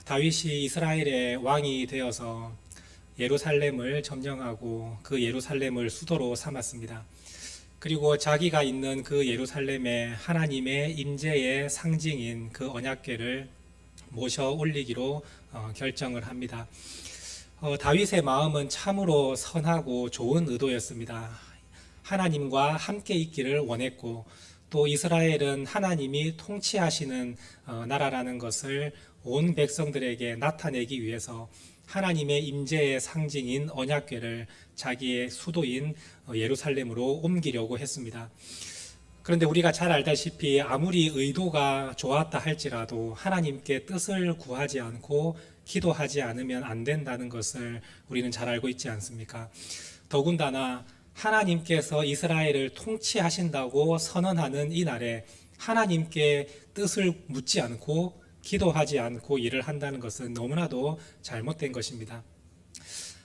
다윗이 이스라엘의 왕이 되어서 예루살렘을 점령하고 그 예루살렘을 수도로 삼았습니다. 그리고 자기가 있는 그 예루살렘에 하나님의 임재의 상징인 그 언약궤를 모셔 올리기로 결정을 합니다. 다윗의 마음은 참으로 선하고 좋은 의도였습니다. 하나님과 함께 있기를 원했고 또 이스라엘은 하나님이 통치하시는 나라라는 것을 온 백성들에게 나타내기 위해서 하나님의 임재의 상징인 언약궤를 자기의 수도인 예루살렘으로 옮기려고 했습니다. 그런데 우리가 잘 알다시피 아무리 의도가 좋았다 할지라도 하나님께 뜻을 구하지 않고 기도하지 않으면 안 된다는 것을 우리는 잘 알고 있지 않습니까? 더군다나 하나님께서 이스라엘을 통치하신다고 선언하는 이 날에 하나님께 뜻을 묻지 않고 기도하지 않고 일을 한다는 것은 너무나도 잘못된 것입니다.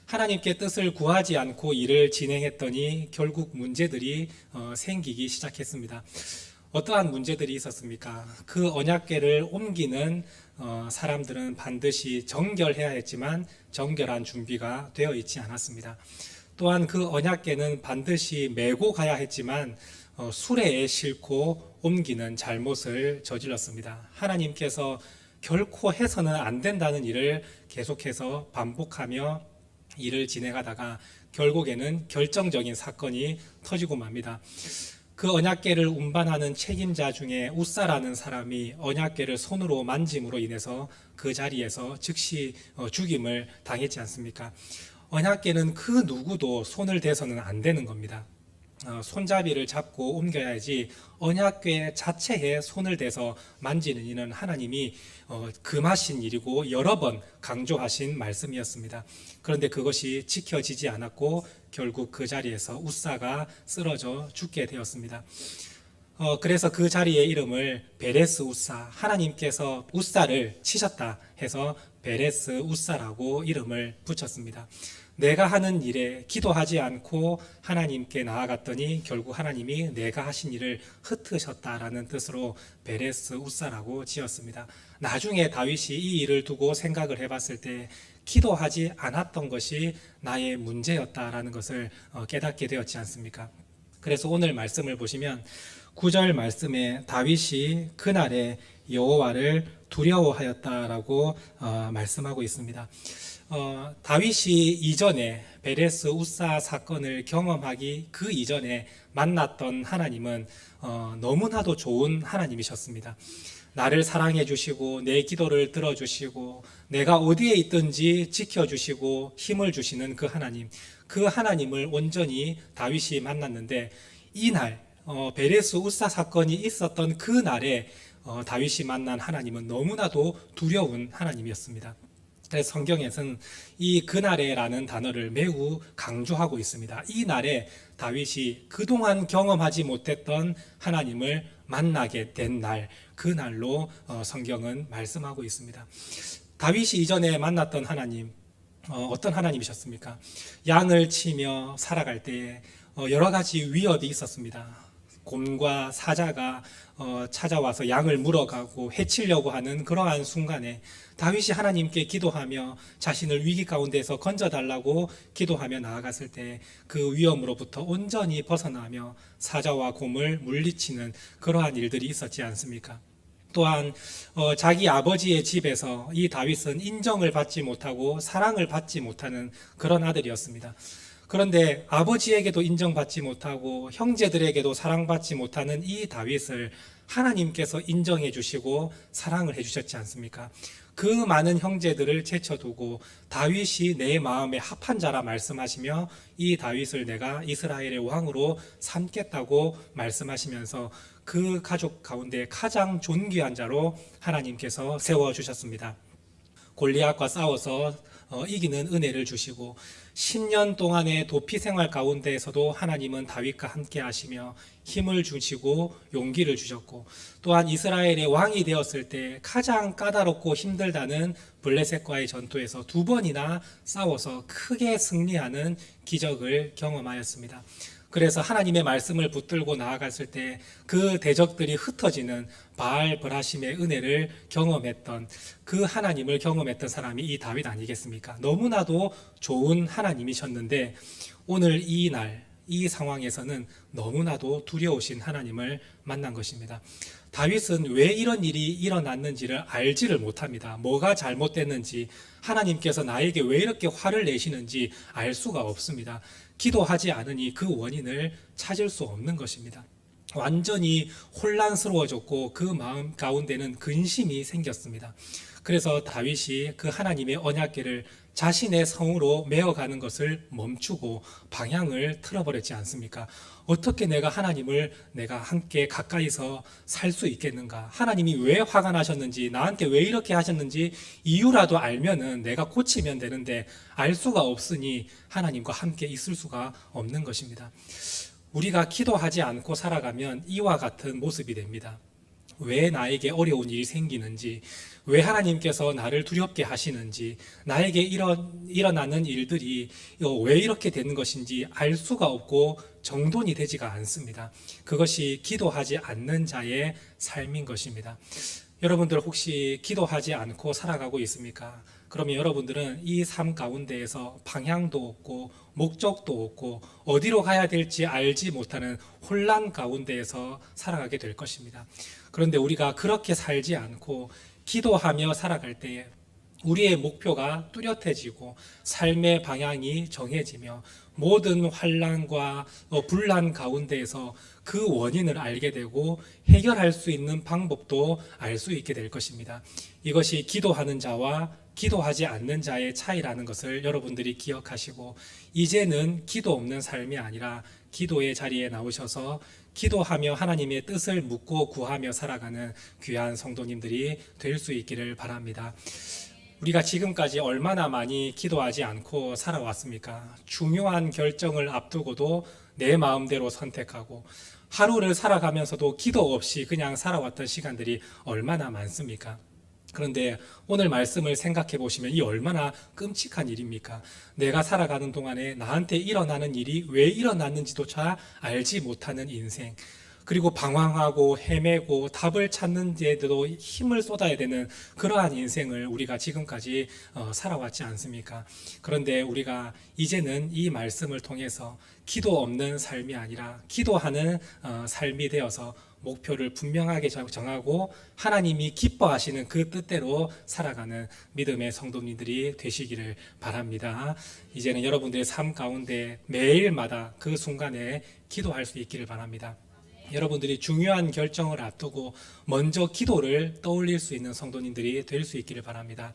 하나님께 뜻을 구하지 않고 일을 진행했더니 결국 문제들이 생기기 시작했습니다. 어떠한 문제들이 있었습니까? 그 언약궤를 옮기는 사람들은 반드시 정결해야 했지만 정결한 준비가 되어 있지 않았습니다. 또한 그 언약궤는 반드시 메고 가야 했지만 수레에 싣고 옮기는 잘못을 저질렀습니다. 하나님께서 결코 해서는 안 된다는 일을 계속해서 반복하며 일을 진행하다가 결국에는 결정적인 사건이 터지고 맙니다. 그 언약궤를 운반하는 책임자 중에 웃사라는 사람이 언약궤를 손으로 만짐으로 인해서 그 자리에서 즉시 죽임을 당했지 않습니까? 언약궤는 그 누구도 손을 대서는 안 되는 겁니다. 손잡이를 잡고 옮겨야지 언약궤 자체에 손을 대서 만지는 이는 하나님이 금하신 일이고 여러 번 강조하신 말씀이었습니다. 그런데 그것이 지켜지지 않았고 결국 그 자리에서 웃사가 쓰러져 죽게 되었습니다. 그래서 그 자리의 이름을 베레스 웃사, 하나님께서 웃사를 치셨다 해서 베레스 웃사라고 이름을 붙였습니다. 내가 하는 일에 기도하지 않고 하나님께 나아갔더니 결국 하나님이 내가 하신 일을 흩으셨다라는 뜻으로 베레스 웃사라고 지었습니다. 나중에 다윗이 이 일을 두고 생각을 해봤을 때 기도하지 않았던 것이 나의 문제였다라는 것을 깨닫게 되었지 않습니까? 그래서 오늘 말씀을 보시면 9절 말씀에 다윗이 그날에 여호와를 두려워하였다라고 말씀하고 있습니다. 다윗이 이전에 베레스 웃사 사건을 경험하기 그 이전에 만났던 하나님은 너무나도 좋은 하나님이셨습니다. 나를 사랑해 주시고 내 기도를 들어주시고 내가 어디에 있든지 지켜주시고 힘을 주시는 그 하나님을 온전히 다윗이 만났는데 이날 베레스 웃사 사건이 있었던 그 날에 다윗이 만난 하나님은 너무나도 두려운 하나님이었습니다. 그래서 성경에서는 이 그날에라는 단어를 매우 강조하고 있습니다. 이 날에 다윗이 그동안 경험하지 못했던 하나님을 만나게 된 날, 그 날로 성경은 말씀하고 있습니다. 다윗이 이전에 만났던 하나님, 어떤 하나님이셨습니까? 양을 치며 살아갈 때에 여러 가지 위협이 있었습니다. 곰과 사자가 찾아와서 양을 물어가고 해치려고 하는 그러한 순간에 다윗이 하나님께 기도하며 자신을 위기 가운데서 건져달라고 기도하며 나아갔을 때 그 위험으로부터 온전히 벗어나며 사자와 곰을 물리치는 그러한 일들이 있었지 않습니까? 또한 자기 아버지의 집에서 이 다윗은 인정을 받지 못하고 사랑을 받지 못하는 그런 아들이었습니다. 그런데 아버지에게도 인정받지 못하고 형제들에게도 사랑받지 못하는 이 다윗을 하나님께서 인정해 주시고 사랑을 해 주셨지 않습니까? 그 많은 형제들을 제쳐두고 다윗이 내 마음에 합한 자라 말씀하시며 이 다윗을 내가 이스라엘의 왕으로 삼겠다고 말씀하시면서 그 가족 가운데 가장 존귀한 자로 하나님께서 세워주셨습니다. 골리앗과 싸워서 이기는 은혜를 주시고 10년 동안의 도피 생활 가운데에서도 하나님은 다윗과 함께 하시며 힘을 주시고 용기를 주셨고 또한 이스라엘의 왕이 되었을 때 가장 까다롭고 힘들다는 블레셋과의 전투에서 2번이나 싸워서 크게 승리하는 기적을 경험하였습니다. 그래서 하나님의 말씀을 붙들고 나아갔을 때 그 대적들이 흩어지는 바알 브라심의 은혜를 경험했던, 그 하나님을 경험했던 사람이 이 다윗 아니겠습니까? 너무나도 좋은 하나님이셨는데 오늘 이 날, 이 상황에서는 너무나도 두려우신 하나님을 만난 것입니다. 다윗은 왜 이런 일이 일어났는지를 알지를 못합니다. 뭐가 잘못됐는지, 하나님께서 나에게 왜 이렇게 화를 내시는지 알 수가 없습니다. 기도하지 않으니 그 원인을 찾을 수 없는 것입니다. 완전히 혼란스러워졌고 그 마음 가운데는 근심이 생겼습니다. 그래서 다윗이 그 하나님의 언약궤를 자신의 성으로 메어가는 것을 멈추고 방향을 틀어버렸지 않습니까? 어떻게 내가 하나님을 내가 함께 가까이서 살 수 있겠는가? 하나님이 왜 화가 나셨는지, 나한테 왜 이렇게 하셨는지 이유라도 알면은 내가 고치면 되는데 알 수가 없으니 하나님과 함께 있을 수가 없는 것입니다. 우리가 기도하지 않고 살아가면 이와 같은 모습이 됩니다. 왜 나에게 어려운 일이 생기는지, 왜 하나님께서 나를 두렵게 하시는지, 나에게 일어나는 일들이 왜 이렇게 되는 것인지 알 수가 없고 정돈이 되지가 않습니다. 그것이 기도하지 않는 자의 삶인 것입니다. 여러분들 혹시 기도하지 않고 살아가고 있습니까? 그러면 여러분들은 이 삶 가운데에서 방향도 없고 목적도 없고 어디로 가야 될지 알지 못하는 혼란 가운데에서 살아가게 될 것입니다. 그런데 우리가 그렇게 살지 않고 기도하며 살아갈 때에 우리의 목표가 뚜렷해지고 삶의 방향이 정해지며 모든 환난과 분란 가운데에서 그 원인을 알게 되고 해결할 수 있는 방법도 알 수 있게 될 것입니다. 이것이 기도하는 자와 기도하지 않는 자의 차이라는 것을 여러분들이 기억하시고, 이제는 기도 없는 삶이 아니라 기도의 자리에 나오셔서 기도하며 하나님의 뜻을 묻고 구하며 살아가는 귀한 성도님들이 될 수 있기를 바랍니다. 우리가 지금까지 얼마나 많이 기도하지 않고 살아왔습니까? 중요한 결정을 앞두고도 내 마음대로 선택하고 하루를 살아가면서도 기도 없이 그냥 살아왔던 시간들이 얼마나 많습니까? 그런데 오늘 말씀을 생각해 보시면 이 얼마나 끔찍한 일입니까? 내가 살아가는 동안에 나한테 일어나는 일이 왜 일어났는지조차 알지 못하는 인생, 그리고 방황하고 헤매고 답을 찾는 데도 힘을 쏟아야 되는 그러한 인생을 우리가 지금까지 살아왔지 않습니까? 그런데 우리가 이제는 이 말씀을 통해서 기도 없는 삶이 아니라 기도하는 삶이 되어서 목표를 분명하게 정하고 하나님이 기뻐하시는 그 뜻대로 살아가는 믿음의 성도님들이 되시기를 바랍니다. 이제는 여러분들의 삶 가운데 매일마다 그 순간에 기도할 수 있기를 바랍니다. 여러분들이 중요한 결정을 앞두고 먼저 기도를 떠올릴 수 있는 성도님들이 될 수 있기를 바랍니다.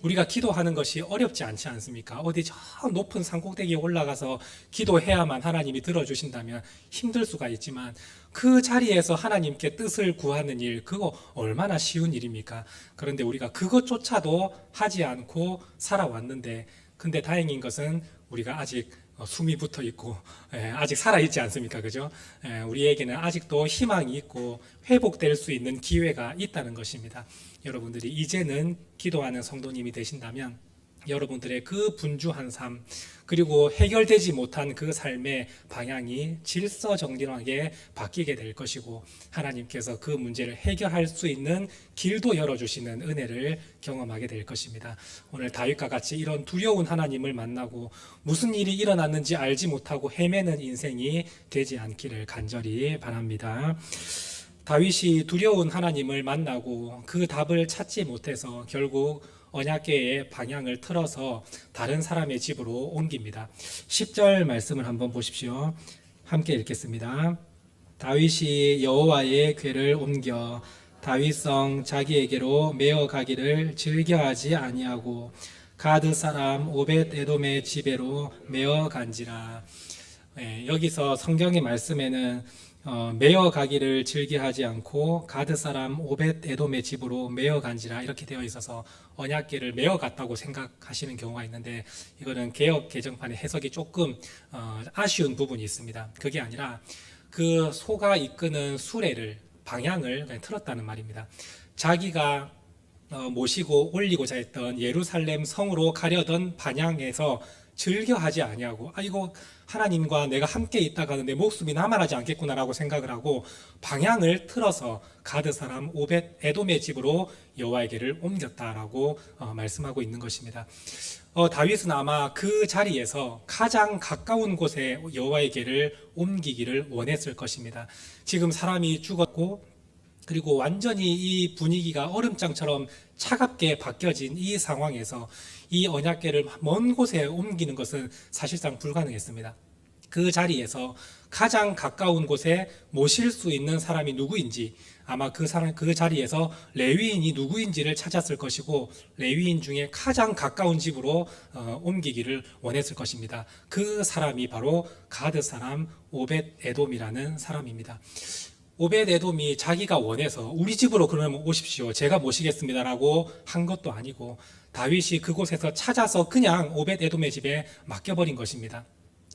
우리가 기도하는 것이 어렵지 않지 않습니까? 어디 저 높은 산꼭대기에 올라가서 기도해야만 하나님이 들어주신다면 힘들 수가 있지만 그 자리에서 하나님께 뜻을 구하는 일, 그거 얼마나 쉬운 일입니까? 그런데 우리가 그것조차도 하지 않고 살아왔는데, 근데 다행인 것은 우리가 아직 숨이 붙어 있고 아직 살아 있지 않습니까? 그죠? 우리에게는 아직도 희망이 있고 회복될 수 있는 기회가 있다는 것입니다. 여러분들이 이제는 기도하는 성도님이 되신다면 여러분들의 그 분주한 삶, 그리고 해결되지 못한 그 삶의 방향이 질서정연하게 바뀌게 될 것이고, 하나님께서 그 문제를 해결할 수 있는 길도 열어주시는 은혜를 경험하게 될 것입니다. 오늘 다윗과 같이 이런 두려운 하나님을 만나고 무슨 일이 일어났는지 알지 못하고 헤매는 인생이 되지 않기를 간절히 바랍니다. 다윗이 두려운 하나님을 만나고 그 답을 찾지 못해서 결국 언약궤의 방향을 틀어서 다른 사람의 집으로 옮깁니다. 10절 말씀을 한번 보십시오. 함께 읽겠습니다. 다윗이 여호와의 궤를 옮겨 다윗성 자기에게로 메어 가기를 즐겨하지 아니하고 가드 사람 오벳 에돔의 집에로 메어 간지라. 여기서 성경의 말씀에는 메어 가기를 즐겨하지 않고 가드 사람 오벳 에돔의 집으로 메어 간지라 이렇게 되어 있어서 언약궤를 메어 갔다고 생각하시는 경우가 있는데, 이거는 개역 개정판의 해석이 조금 아쉬운 부분이 있습니다. 그게 아니라 그 소가 이끄는 수레를, 방향을 그냥 틀었다는 말입니다. 자기가 모시고 올리고자 했던 예루살렘 성으로 가려던 방향에서 즐겨하지 아니하고 이거 하나님과 내가 함께 있다가는 내 목숨이 남아나지 않겠구나라고 생각을 하고 방향을 틀어서 가드 사람 오벳 에돔의 집으로 여호와에게를 옮겼다라고 말씀하고 있는 것입니다. 다윗은 아마 그 자리에서 가장 가까운 곳에 여호와에게를 옮기기를 원했을 것입니다. 지금 사람이 죽었고 그리고 완전히 이 분위기가 얼음장처럼 차갑게 바뀌어진 이 상황에서 이 언약궤를 먼 곳에 옮기는 것은 사실상 불가능했습니다. 그 자리에서 가장 가까운 곳에 모실 수 있는 사람이 누구인지 아마 그 자리에서 레위인이 누구인지를 찾았을 것이고 레위인 중에 가장 가까운 집으로 옮기기를 원했을 것입니다. 그 사람이 바로 가드 사람 오벳 에돔이라는 사람입니다. 오벳 에돔이 자기가 원해서 우리 집으로 그러면 오십시오, 제가 모시겠습니다라고 한 것도 아니고 다윗이 그곳에서 찾아서 그냥 오벳 에돔의 집에 맡겨버린 것입니다.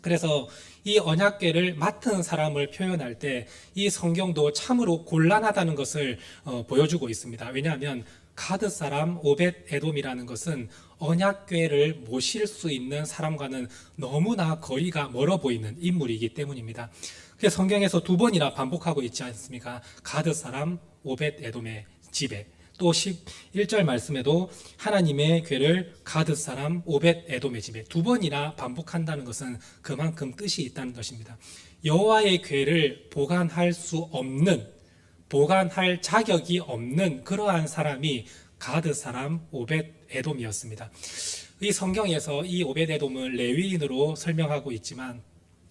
그래서 이 언약궤를 맡은 사람을 표현할 때 이 성경도 참으로 곤란하다는 것을 보여주고 있습니다. 왜냐하면 가드 사람 오벳 에돔이라는 것은 언약궤를 모실 수 있는 사람과는 너무나 거리가 멀어 보이는 인물이기 때문입니다. 그래서 성경에서 두 번이나 반복하고 있지 않습니까? 가드 사람 오벳 에돔의 집에, 또 11절 말씀에도 하나님의 궤를 가드 사람 오벳 에돔의 집에 두 번이나 반복한다는 것은 그만큼 뜻이 있다는 것입니다. 여호와의 궤를 보관할 수 없는, 보관할 자격이 없는 그러한 사람이 가드 사람 오벳 에돔이었습니다. 이 성경에서 이 오벳 에돔을 레위인으로 설명하고 있지만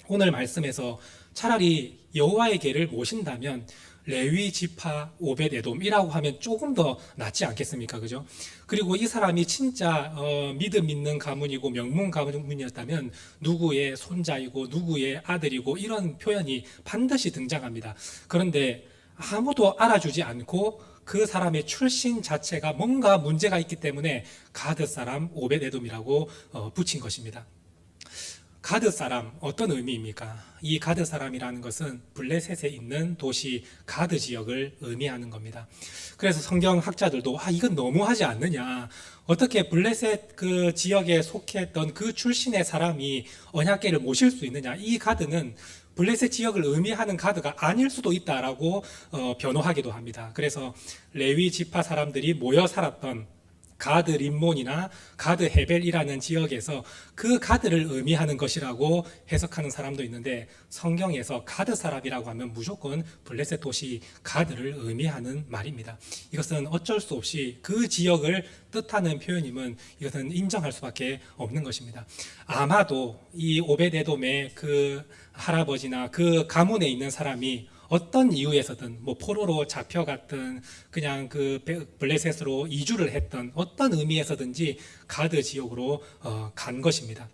오늘 말씀에서 차라리 여호와의 궤를 모신다면 레위 지파 오벳 에돔이라고 하면 조금 더 낫지 않겠습니까? 그죠? 그리고 이 사람이 진짜 믿음 있는 가문이고 명문 가문이었다면 누구의 손자이고 누구의 아들이고 이런 표현이 반드시 등장합니다. 그런데 아무도 알아주지 않고 그 사람의 출신 자체가 뭔가 문제가 있기 때문에 가드 사람 오벳 에돔이라고 붙인 것입니다. 가드 사람, 어떤 의미입니까? 이 가드 사람이라는 것은 블레셋에 있는 도시 가드 지역을 의미하는 겁니다. 그래서 성경 학자들도 이건 너무하지 않느냐, 어떻게 블레셋 그 지역에 속했던 그 출신의 사람이 언약궤를 모실 수 있느냐, 이 가드는 블레셋 지역을 의미하는 가드가 아닐 수도 있다라고 변호하기도 합니다. 그래서 레위 지파 사람들이 모여 살았던 가드 림몬이나 가드 헤벨이라는 지역에서 그 가드를 의미하는 것이라고 해석하는 사람도 있는데, 성경에서 가드 사람이라고 하면 무조건 블레셋 도시 가드를 의미하는 말입니다. 이것은 어쩔 수 없이 그 지역을 뜻하는 표현임은 이것은 인정할 수밖에 없는 것입니다. 아마도 이 오벳 에돔의 그 할아버지나 그 가문에 있는 사람이 어떤 이유에서든 포로로 잡혀갔든 그냥 그 블레셋으로 이주를 했던 어떤 의미에서든지 가드 지역으로 간 것입니다.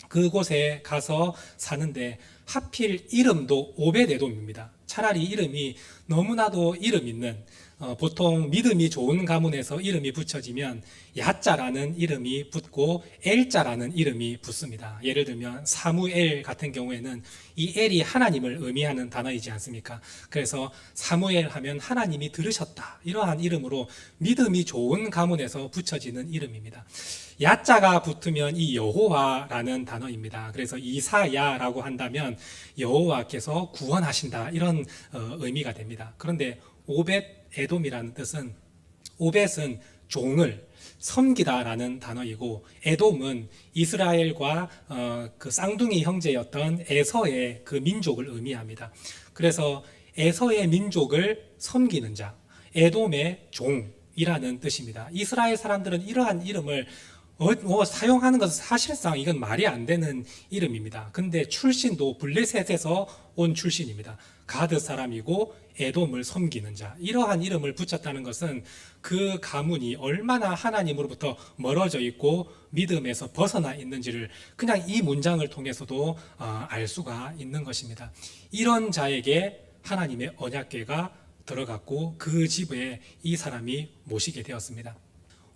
그곳에 가서 사는데 하필 이름도 오벳 에돔입니다. 차라리 이름이 너무나도 이름 있는, 보통 믿음이 좋은 가문에서 이름이 붙여지면 야자라는 이름이 붙고 엘자라는 이름이 붙습니다. 예를 들면 사무엘 같은 경우에는 이 엘이 하나님을 의미하는 단어이지 않습니까? 그래서 사무엘 하면 하나님이 들으셨다, 이러한 이름으로 믿음이 좋은 가문에서 붙여지는 이름입니다. 야자가 붙으면 이 여호와라는 단어입니다. 그래서 이사야라고 한다면 여호와께서 구원하신다, 이런 의미가 됩니다. 그런데 오벳 에돔이라는 뜻은, 오벳은 종을 섬기다라는 단어이고 에돔은 이스라엘과 그 쌍둥이 형제였던 에서의 그 민족을 의미합니다. 그래서 에서의 민족을 섬기는 자, 에돔의 종이라는 뜻입니다. 이스라엘 사람들은 이러한 이름을 사용하는 것은 사실상 이건 말이 안 되는 이름입니다. 근데 출신도 블레셋에서 온 출신입니다. 가드 사람이고 에돔을 섬기는 자, 이러한 이름을 붙였다는 것은 그 가문이 얼마나 하나님으로부터 멀어져 있고 믿음에서 벗어나 있는지를 그냥 이 문장을 통해서도 알 수가 있는 것입니다. 이런 자에게 하나님의 언약궤가 들어갔고 그 집에 이 사람이 모시게 되었습니다.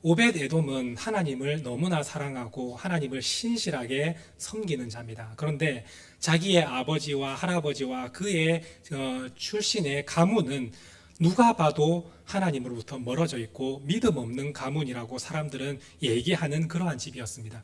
오벳 에돔은 하나님을 너무나 사랑하고 하나님을 신실하게 섬기는 자입니다. 그런데 자기의 아버지와 할아버지와 그의 출신의 가문은 누가 봐도 하나님으로부터 멀어져 있고 믿음 없는 가문이라고 사람들은 얘기하는 그러한 집이었습니다.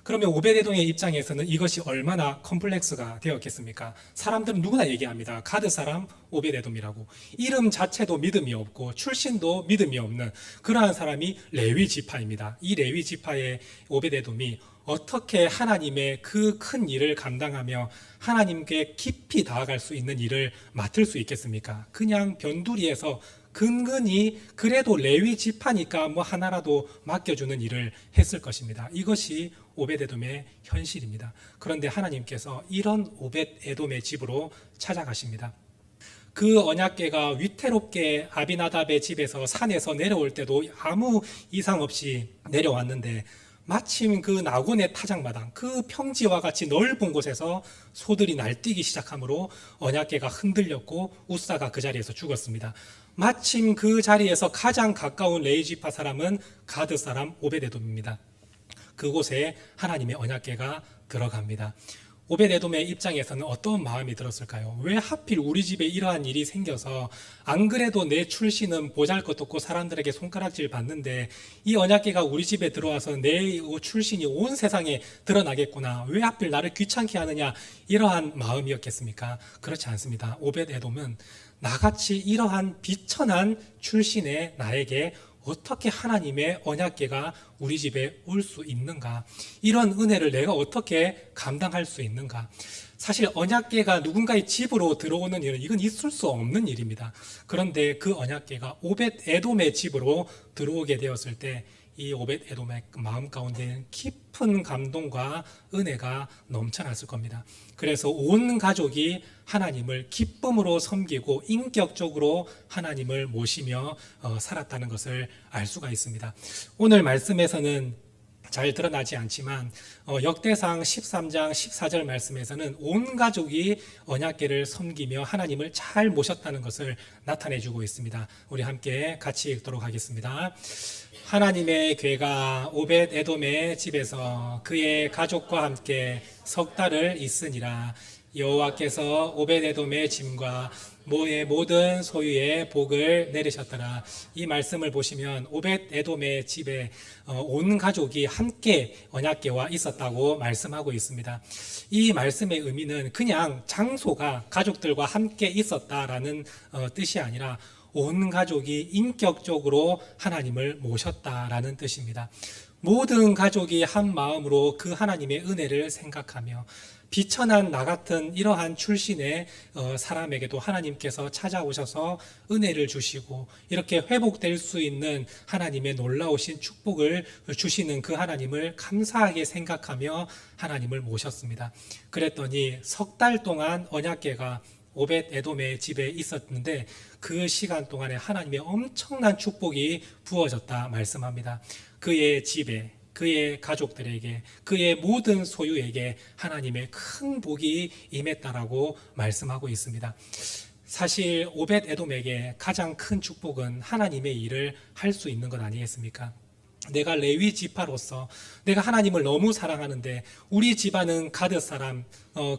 그러면 오베데돔의 입장에서는 이것이 얼마나 컴플렉스가 되었겠습니까? 사람들은 누구나 얘기합니다. 가드 사람 오베데돔이라고. 이름 자체도 믿음이 없고 출신도 믿음이 없는 그러한 사람이 레위 지파입니다. 이 레위 지파의 오베데돔이 어떻게 하나님의 그 큰 일을 감당하며 하나님께 깊이 다가갈 수 있는 일을 맡을 수 있겠습니까? 그냥 변두리에서 근근히 그래도 레위 지파니까 뭐 하나라도 맡겨주는 일을 했을 것입니다. 이것이 오벳에돔의 현실입니다. 그런데 하나님께서 이런 오벳에돔의 집으로 찾아가십니다. 그 언약궤가 위태롭게 아비나답의 집에서 산에서 내려올 때도 아무 이상 없이 내려왔는데 마침 그 나곤의 타작마당, 그 평지와 같이 넓은 곳에서 소들이 날뛰기 시작하므로 언약궤가 흔들렸고 우사가 그 자리에서 죽었습니다. 마침 그 자리에서 가장 가까운 레이지파 사람은 가드 사람 오벳에돔입니다. 그곳에 하나님의 언약궤가 들어갑니다. 오벳에돔의 입장에서는 어떤 마음이 들었을까요? 왜 하필 우리 집에 이러한 일이 생겨서 안 그래도 내 출신은 보잘것없고 사람들에게 손가락질 받는데 이 언약궤가 우리 집에 들어와서 내 출신이 온 세상에 드러나겠구나. 왜 하필 나를 귀찮게 하느냐, 이러한 마음이었겠습니까? 그렇지 않습니다. 오벳에돔은 나같이 이러한 비천한 출신의 나에게 어떻게 하나님의 언약궤가 우리 집에 올 수 있는가? 이런 은혜를 내가 어떻게 감당할 수 있는가? 사실 언약궤가 누군가의 집으로 들어오는 일은 이건 있을 수 없는 일입니다. 그런데 그 언약궤가 오벳에돔의 집으로 들어오게 되었을 때 이 오벳에돔의 마음 가운데는 깊은 감동과 은혜가 넘쳐났을 겁니다. 그래서 온 가족이 하나님을 기쁨으로 섬기고 인격적으로 하나님을 모시며 살았다는 것을 알 수가 있습니다. 오늘 말씀에서는 잘 드러나지 않지만 역대상 13장 14절 말씀에서는 온 가족이 언약궤를 섬기며 하나님을 잘 모셨다는 것을 나타내주고 있습니다. 우리 함께 같이 읽도록 하겠습니다. 하나님의 궤가 오벳에돔의 집에서 그의 가족과 함께 석 달을 있으니라. 여호와께서 오벳에돔의 짐과 모의 모든 소유의 복을 내리셨더라. 이 말씀을 보시면 오벳에돔의 집에 온 가족이 함께 언약궤와 있었다고 말씀하고 있습니다. 이 말씀의 의미는 그냥 장소가 가족들과 함께 있었다라는 뜻이 아니라 온 가족이 인격적으로 하나님을 모셨다라는 뜻입니다. 모든 가족이 한 마음으로 그 하나님의 은혜를 생각하며 비천한 나 같은 이러한 출신의 사람에게도 하나님께서 찾아오셔서 은혜를 주시고 이렇게 회복될 수 있는 하나님의 놀라우신 축복을 주시는 그 하나님을 감사하게 생각하며 하나님을 모셨습니다. 그랬더니 석 달 동안 언약궤가 오벳에돔의 집에 있었는데 그 시간 동안에 하나님의 엄청난 축복이 부어졌다 말씀합니다. 그의 집에, 그의 가족들에게, 그의 모든 소유에게 하나님의 큰 복이 임했다라고 말씀하고 있습니다. 사실 오벳에돔에게 가장 큰 축복은 하나님의 일을 할 수 있는 것 아니겠습니까? 내가 레위 지파로서 내가 하나님을 너무 사랑하는데 우리 집안은 가드 사람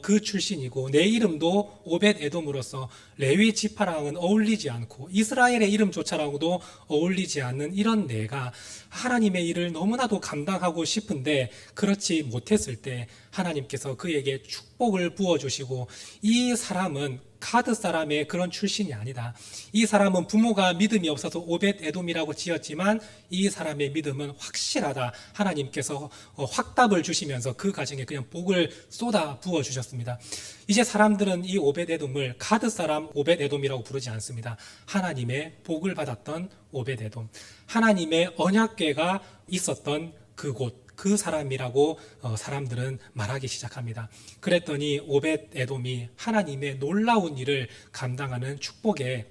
그 출신이고 내 이름도 오벳에돔으로서 레위 지파랑은 어울리지 않고 이스라엘의 이름조차랑도 어울리지 않는 이런 내가 하나님의 일을 너무나도 감당하고 싶은데 그렇지 못했을 때 하나님께서 그에게 축복을 부어주시고 이 사람은 가드 사람의 그런 출신이 아니다. 이 사람은 부모가 믿음이 없어서 오벳에돔이라고 지었지만 이 사람의 믿음은 확실하다. 하나님께서 확답을 주시면서 그 가정에 그냥 복을 쏟아 부어 주셨습니다. 이제 사람들은 이 오벳에돔을 가드 사람 오벳에돔이라고 부르지 않습니다. 하나님의 복을 받았던 오벳에돔, 하나님의 언약궤가 있었던 그곳, 그 사람이라고 사람들은 말하기 시작합니다. 그랬더니 오벳에돔이 하나님의 놀라운 일을 감당하는 축복의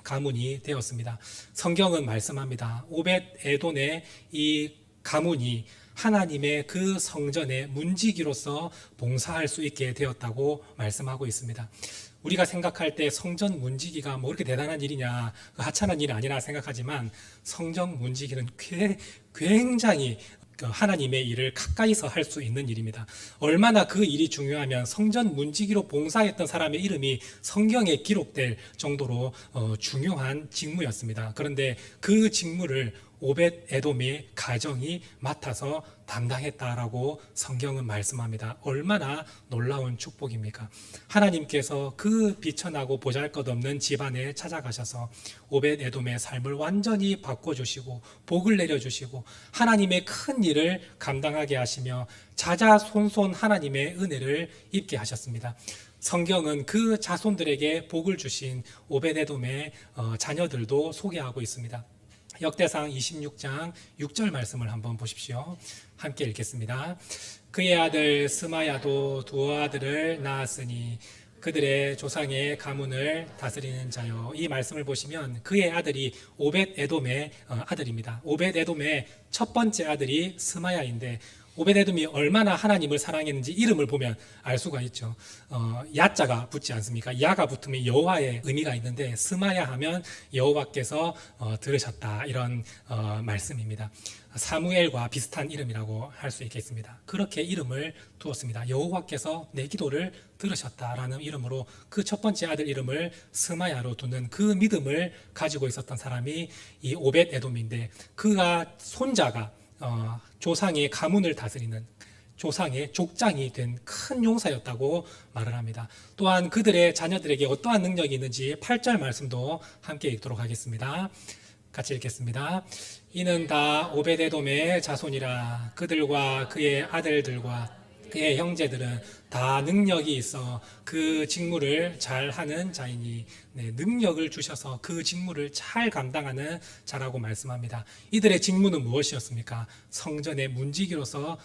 가문이 되었습니다. 성경은 말씀합니다. 오벳에돔의 이 가문이 하나님의 그 성전의 문지기로서 봉사할 수 있게 되었다고 말씀하고 있습니다. 우리가 생각할 때 성전 문지기가 뭐 그렇게 대단한 일이냐, 하찮은 일이 아니라 생각하지만 성전 문지기는 굉장히 하나님의 일을 가까이서 할 수 있는 일입니다. 얼마나 그 일이 중요하면 성전 문지기로 봉사했던 사람의 이름이 성경에 기록될 정도로 중요한 직무였습니다. 그런데 그 직무를 오벳 에돔의 가정이 맡아서 담당했다라고 성경은 말씀합니다. 얼마나 놀라운 축복입니까? 하나님께서 그 비천하고 보잘것없는 집안에 찾아가셔서 오벳 에돔의 삶을 완전히 바꿔주시고 복을 내려주시고 하나님의 큰 일을 감당하게 하시며 자자손손 하나님의 은혜를 입게 하셨습니다. 성경은 그 자손들에게 복을 주신 오벳 에돔의 자녀들도 소개하고 있습니다. 역대상 26장 6절 말씀을 한번 보십시오. 함께 읽겠습니다. 그의 아들 스마야도 두 아들을 낳았으니 그들의 조상의 가문을 다스리는 자요. 이 말씀을 보시면 그의 아들이 오벳 에돔의 아들입니다. 오벳 에돔의 첫 번째 아들이 스마야인데 오벳 에돔이 얼마나 하나님을 사랑했는지 이름을 보면 알 수가 있죠. 야자가 붙지 않습니까? 야가 붙으면 여호와의 의미가 있는데 스마야 하면 여호와께서 들으셨다 이런 말씀입니다. 사무엘과 비슷한 이름이라고 할 수 있겠습니다. 그렇게 이름을 두었습니다. 여호와께서 내 기도를 들으셨다라는 이름으로 그 첫 번째 아들 이름을 스마야로 두는 그 믿음을 가지고 있었던 사람이 이 오벳 에돔인데 그가 손자가 조상의 가문을 다스리는 조상의 족장이 된 큰 용사였다고 말을 합니다. 또한 그들의 자녀들에게 어떠한 능력이 있는지 8절 말씀도 함께 읽도록 하겠습니다. 같이 읽겠습니다. 이는 다 오벳 에돔의 자손이라. 그들과 그의 아들들과 그의 형제들은 다 능력이 있어 그 직무를 잘 하는 자이니, 능력을 주셔서 그 직무를 잘 감당하는 자라고 말씀합니다. 이들의 직무는 무엇이었습니까? 성전의 문지기로서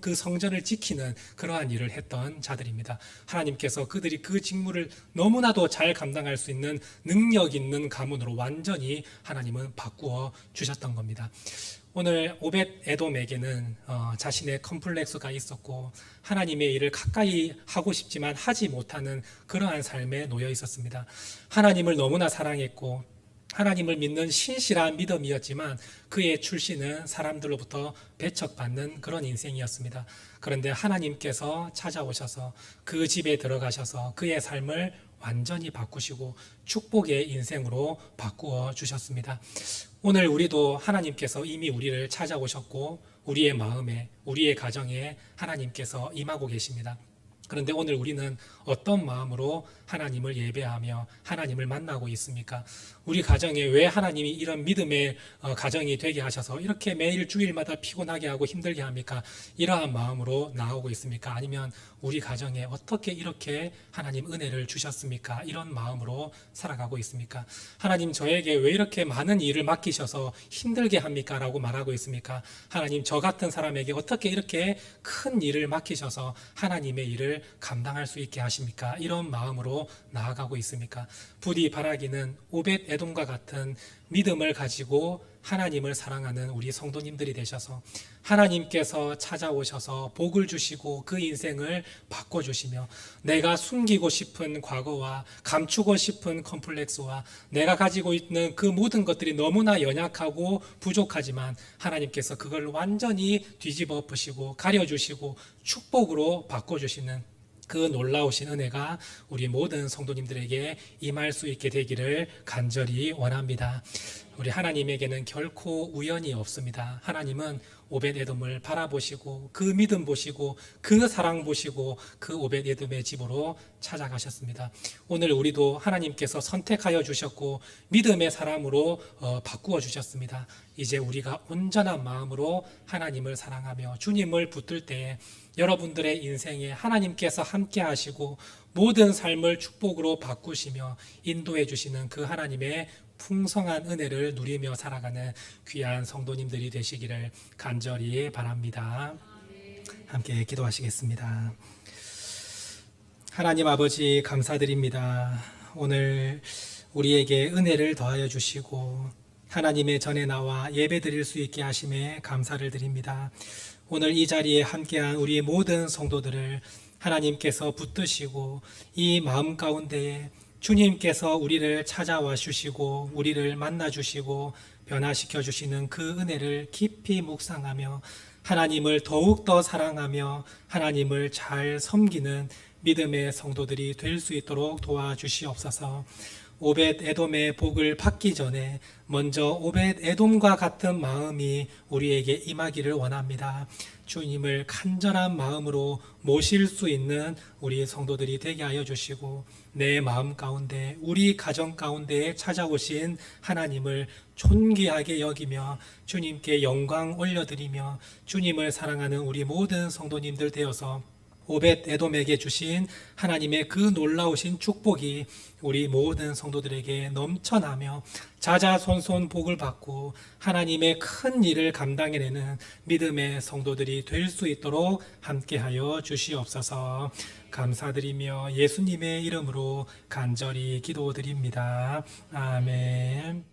그 성전을 지키는 그러한 일을 했던 자들입니다. 하나님께서 그들이 그 직무를 너무나도 잘 감당할 수 있는 능력 있는 가문으로 완전히 하나님은 바꾸어 주셨던 겁니다. 오늘 오벳 에돔에게는 자신의 컴플렉스가 있었고 하나님의 일을 가까이 하고 싶지만 하지 못하는 그러한 삶에 놓여 있었습니다. 하나님을 너무나 사랑했고 하나님을 믿는 신실한 믿음이었지만 그의 출신은 사람들로부터 배척받는 그런 인생이었습니다. 그런데 하나님께서 찾아오셔서 그 집에 들어가셔서 그의 삶을 완전히 바꾸시고 축복의 인생으로 바꾸어 주셨습니다. 오늘 우리도 하나님께서 이미 우리를 찾아오셨고 우리의 마음에 우리의 가정에 하나님께서 임하고 계십니다. 그런데 오늘 우리는 어떤 마음으로 하나님을 예배하며 하나님을 만나고 있습니까? 우리 가정에 왜 하나님이 이런 믿음의 가정이 되게 하셔서 이렇게 매일 주일마다 피곤하게 하고 힘들게 합니까? 이러한 마음으로 나오고 있습니까? 아니면 우리 가정에 어떻게 이렇게 하나님 은혜를 주셨습니까? 이런 마음으로 살아가고 있습니까? 하나님 저에게 왜 이렇게 많은 일을 맡기셔서 힘들게 합니까? 라고 말하고 있습니까? 하나님 저 같은 사람에게 어떻게 이렇게 큰 일을 맡기셔서 하나님의 일을 감당할 수 있게 하십니까? 이런 마음으로 나아가고 있습니까? 부디 바라기는 오벳 에돔과 같은 믿음을 가지고 하나님을 사랑하는 우리 성도님들이 되셔서 하나님께서 찾아오셔서 복을 주시고 그 인생을 바꿔주시며 내가 숨기고 싶은 과거와 감추고 싶은 컴플렉스와 내가 가지고 있는 그 모든 것들이 너무나 연약하고 부족하지만 하나님께서 그걸 완전히 뒤집어 엎으시고 가려주시고 축복으로 바꿔주시는 그 놀라우신 은혜가 우리 모든 성도님들에게 임할 수 있게 되기를 간절히 원합니다. 우리 하나님에게는 결코 우연이 없습니다. 하나님은 오벳 에돔을 바라보시고 그 믿음 보시고 그 사랑 보시고 그 오벳 에돔의 집으로 찾아가셨습니다. 오늘 우리도 하나님께서 선택하여 주셨고 믿음의 사람으로 바꾸어 주셨습니다. 이제 우리가 온전한 마음으로 하나님을 사랑하며 주님을 붙들 때에 여러분들의 인생에 하나님께서 함께 하시고 모든 삶을 축복으로 바꾸시며 인도해 주시는 그 하나님의 풍성한 은혜를 누리며 살아가는 귀한 성도님들이 되시기를 간절히 바랍니다. 함께 기도하시겠습니다. 하나님 아버지 감사드립니다. 오늘 우리에게 은혜를 더하여 주시고 하나님의 전에 나와 예배 드릴 수 있게 하심에 감사를 드립니다. 오늘 이 자리에 함께한 우리 모든 성도들을 하나님께서 붙드시고 이 마음 가운데에 주님께서 우리를 찾아와 주시고 우리를 만나 주시고 변화시켜 주시는 그 은혜를 깊이 묵상하며 하나님을 더욱더 사랑하며 하나님을 잘 섬기는 믿음의 성도들이 될 수 있도록 도와주시옵소서. 오벳 에돔의 복을 받기 전에 먼저 오벳 에돔과 같은 마음이 우리에게 임하기를 원합니다. 주님을 간절한 마음으로 모실 수 있는 우리 성도들이 되게 하여 주시고, 내 마음 가운데, 우리 가정 가운데에 찾아오신 하나님을 존귀하게 여기며 주님께 영광 올려드리며 주님을 사랑하는 우리 모든 성도님들 되어서 오벳 에돔에게 주신 하나님의 그 놀라우신 축복이 우리 모든 성도들에게 넘쳐나며 자자손손 복을 받고 하나님의 큰 일을 감당해내는 믿음의 성도들이 될 수 있도록 함께하여 주시옵소서. 감사드리며 예수님의 이름으로 간절히 기도드립니다. 아멘.